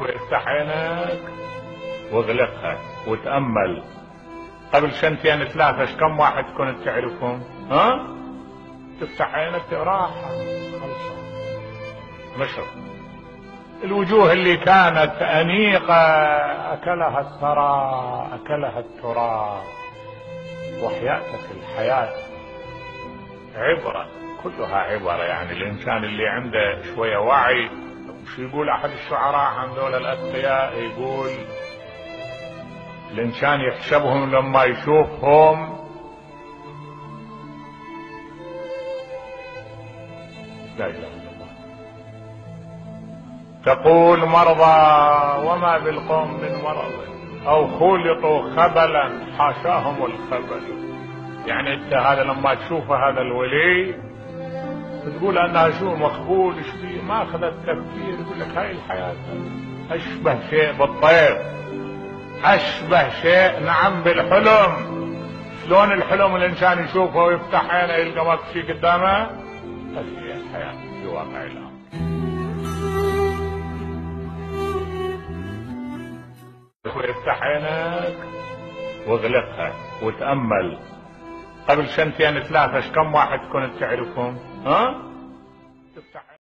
وافتح عينك واغلقها وتأمل. قبل سنتين ثلاثة كم واحد كنت تعرفهم؟ ها؟ تفتح عينك راحة خلصة مشر. الوجوه اللي كانت أنيقة أكلها الثرى أكلها التراب. وحياتك الحياة عبرة كلها عبرة. يعني الإنسان اللي عنده شوية وعي، مش يقول أحد الشعراء عن دول الأتقياء، يقول الإنسان يحسبهم لما يشوفهم لا إله إلا الله. تقول مرضى وما بالقوم من مرض أو خلطوا خبلا حاشاهم الخبل. يعني أنت هذا لما تشوف هذا الولي تقول أنها شو مخبول شبيه ما أخذت تفكير. يقول لك هاي الحياة أشبه شيء بالطير، أشبه شيء نعم بالحلم. شلون الحلم الإنسان يشوفه ويفتح عينه يلقى ما في شيء قدامه؟ هذه الحياة في واقع الأمر. افتح عينك واغلقها وتأمل. قبل سنتين ثلاثة كم واحد كنت تعرفهم؟ ها؟ تفتح